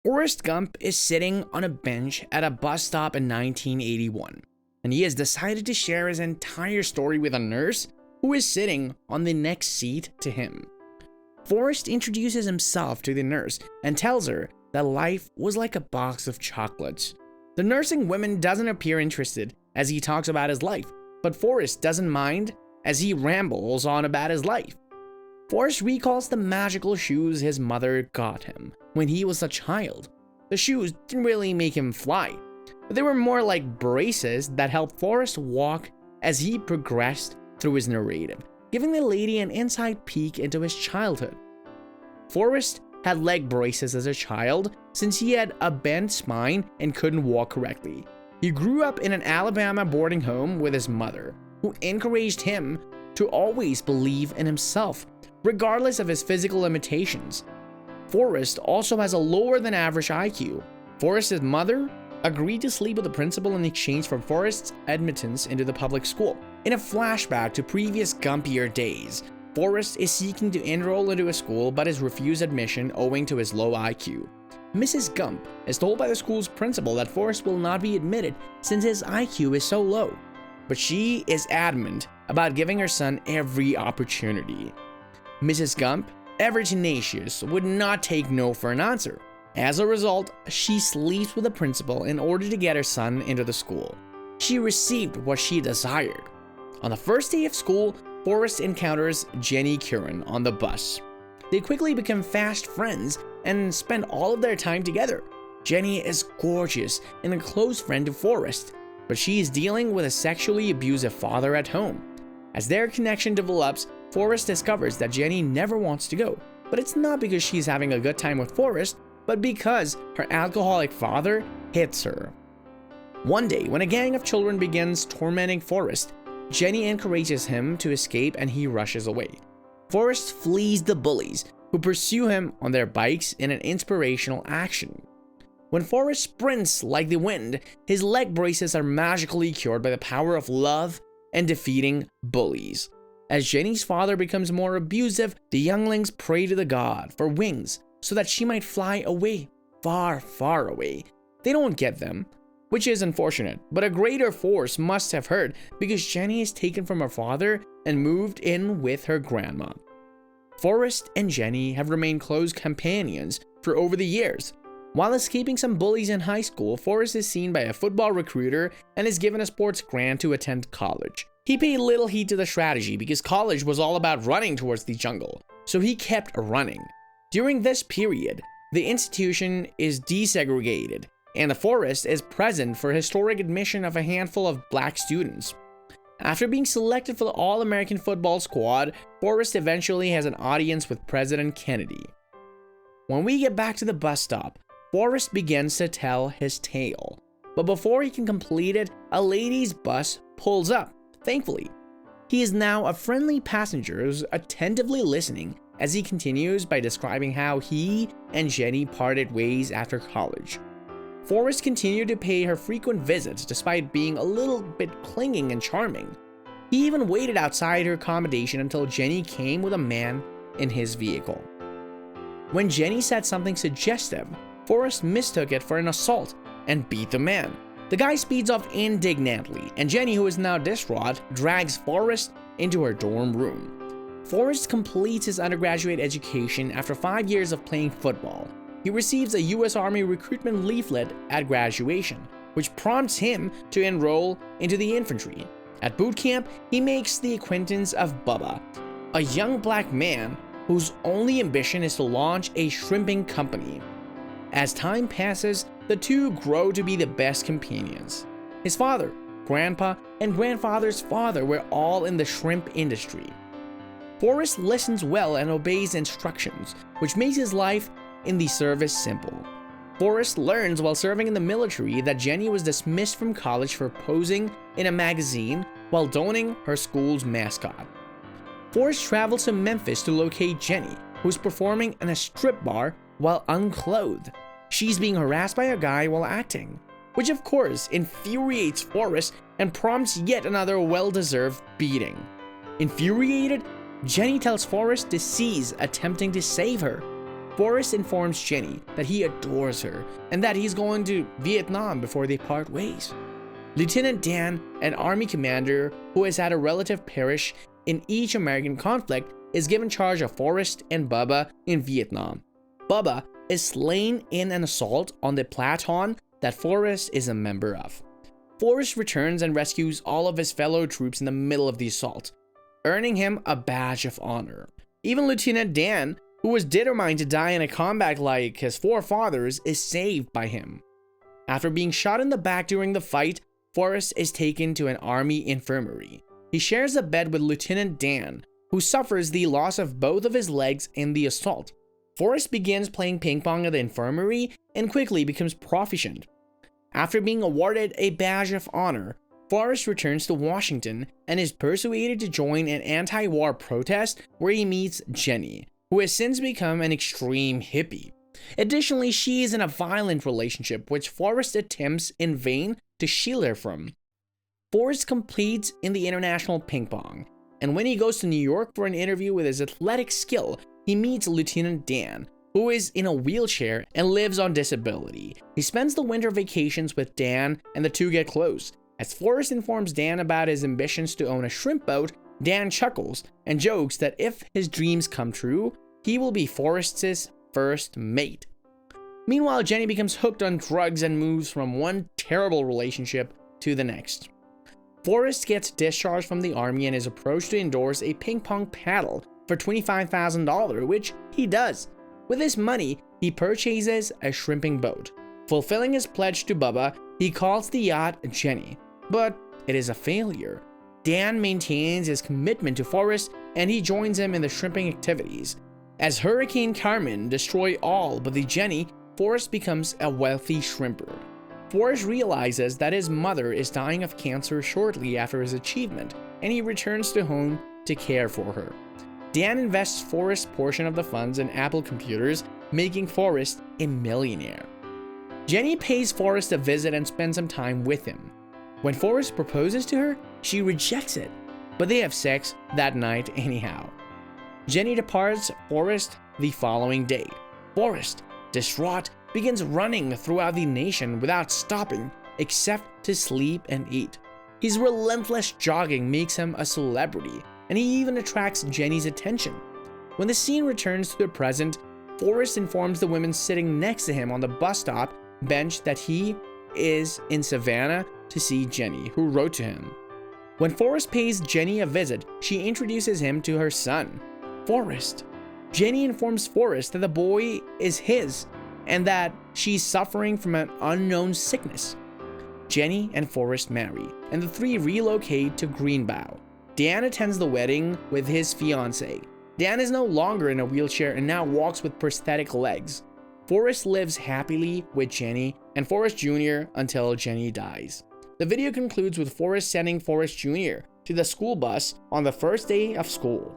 Forrest Gump is sitting on a bench at a bus stop in 1981, and he has decided to share his entire story with a nurse who is sitting on the next seat to him. Forrest introduces himself to the nurse and tells her that life was like a box of chocolates. The nursing woman doesn't appear interested as he talks about his life, but Forrest doesn't mind as he rambles on about his life. Forrest recalls the magical shoes his mother got him when he was a child. The shoes didn't really make him fly, but they were more like braces that helped Forrest walk as he progressed through his narrative, giving the lady an inside peek into his childhood. Forrest had leg braces as a child since he had a bent spine and couldn't walk correctly. He grew up in an Alabama boarding home with his mother, who encouraged him to always believe in himself, regardless of his physical limitations. Forrest also has a lower than average IQ. Forrest's mother agreed to sleep with the principal in exchange for Forrest's admittance into the public school. In a flashback to previous Gumpier days, Forrest is seeking to enroll into a school but is refused admission owing to his low IQ. Mrs. Gump is told by the school's principal that Forrest will not be admitted since his IQ is so low, but she is adamant about giving her son every opportunity. Mrs. Gump, ever tenacious, would not take no for an answer. As a result, she sleeps with the principal in order to get her son into the school. She received what she desired. On the first day of school, Forrest encounters Jenny Curran on the bus. They quickly become fast friends and spend all of their time together. Jenny is gorgeous and a close friend to Forrest, but she is dealing with a sexually abusive father at home. As their connection develops, Forrest discovers that Jenny never wants to go, but it's not because she's having a good time with Forrest, but because her alcoholic father hits her. One day, when a gang of children begins tormenting Forrest, Jenny encourages him to escape and he rushes away. Forrest flees the bullies, who pursue him on their bikes in an inspirational action. When Forrest sprints like the wind, his leg braces are magically cured by the power of love and defeating bullies. As Jenny's father becomes more abusive, the younglings pray to the god for wings so that she might fly away, far, far away. They don't get them, which is unfortunate, but a greater force must have heard because Jenny is taken from her father and moved in with her grandma. Forrest and Jenny have remained close companions for over the years. While escaping some bullies in high school, Forrest is seen by a football recruiter and is given a sports grant to attend college. He paid little heed to the strategy because college was all about running towards the jungle, so he kept running. During this period, the institution is desegregated, and the Forrest is present for historic admission of a handful of black students. After being selected for the All-American football squad, Forrest eventually has an audience with President Kennedy. When we get back to the bus stop, Forrest begins to tell his tale, but before he can complete it, a ladies' bus pulls up. Thankfully, he is now a friendly passenger who's attentively listening as he continues by describing how he and Jenny parted ways after college. Forrest continued to pay her frequent visits despite being a little bit clinging and charming. He even waited outside her accommodation until Jenny came with a man in his vehicle. When Jenny said something suggestive, Forrest mistook it for an assault and beat the man. The guy speeds off indignantly, and Jenny, who is now distraught, drags Forrest into her dorm room. Forrest completes his undergraduate education after 5 years of playing football. He receives a U.S. Army recruitment leaflet at graduation, which prompts him to enroll into the infantry. At boot camp, he makes the acquaintance of Bubba, a young black man whose only ambition is to launch a shrimping company. As time passes, the two grow to be the best companions. His father, grandpa, and grandfather's father were all in the shrimp industry. Forrest listens well and obeys instructions, which makes his life in the service simple. Forrest learns while serving in the military that Jenny was dismissed from college for posing in a magazine while donning her school's mascot. Forrest travels to Memphis to locate Jenny, who's performing in a strip bar while unclothed. She's being harassed by a guy while acting, which of course infuriates Forrest and prompts yet another well-deserved beating. Infuriated, Jenny tells Forrest to cease attempting to save her. Forrest informs Jenny that he adores her and that he's going to Vietnam before they part ways. Lieutenant Dan, an army commander who has had a relative perish in each American conflict, is given charge of Forrest and Bubba in Vietnam. Bubba is slain in an assault on the platoon that Forrest is a member of. Forrest returns and rescues all of his fellow troops in the middle of the assault, earning him a badge of honor. Even Lieutenant Dan, who was determined to die in a combat like his forefathers, is saved by him. After being shot in the back during the fight, Forrest is taken to an army infirmary. He shares a bed with Lieutenant Dan, who suffers the loss of both of his legs in the assault. Forrest begins playing ping pong at the infirmary and quickly becomes proficient. After being awarded a badge of honor, Forrest returns to Washington and is persuaded to join an anti-war protest where he meets Jenny, who has since become an extreme hippie. Additionally, she is in a violent relationship which Forrest attempts in vain to shield her from. Forrest competes in the international ping pong, and when he goes to New York for an interview with his athletic skill, he meets Lieutenant Dan, who is in a wheelchair and lives on disability. He spends the winter vacations with Dan and the two get close. As Forrest informs Dan about his ambitions to own a shrimp boat, Dan chuckles and jokes that if his dreams come true, he will be Forrest's first mate. Meanwhile, Jenny becomes hooked on drugs and moves from one terrible relationship to the next. Forrest gets discharged from the army and is approached to endorse a ping pong paddle for $25,000, which he does. With this money, he purchases a shrimping boat. Fulfilling his pledge to Bubba, he calls the yacht Jenny, but it is a failure. Dan maintains his commitment to Forrest and he joins him in the shrimping activities. As Hurricane Carmen destroys all but the Jenny, Forrest becomes a wealthy shrimper. Forrest realizes that his mother is dying of cancer shortly after his achievement, and he returns to home to care for her. Dan invests Forrest's portion of the funds in Apple computers, making Forrest a millionaire. Jenny pays Forrest a visit and spends some time with him. When Forrest proposes to her, she rejects it, but they have sex that night anyhow. Jenny departs Forrest the following day. Forrest, distraught, begins running throughout the nation without stopping, except to sleep and eat. His relentless jogging makes him a celebrity, and he even attracts Jenny's attention. When the scene returns to the present, Forrest informs the women sitting next to him on the bus stop bench that he is in Savannah to see Jenny, who wrote to him. When Forrest pays Jenny a visit, she introduces him to her son, Forrest. Jenny informs Forrest that the boy is his and that she's suffering from an unknown sickness. Jenny and Forrest marry, and the three relocate to Greenbow. Dan attends the wedding with his fiancée. Dan is no longer in a wheelchair and now walks with prosthetic legs. Forrest lives happily with Jenny and Forrest Jr. until Jenny dies. The video concludes with Forrest sending Forrest Jr. to the school bus on the first day of school.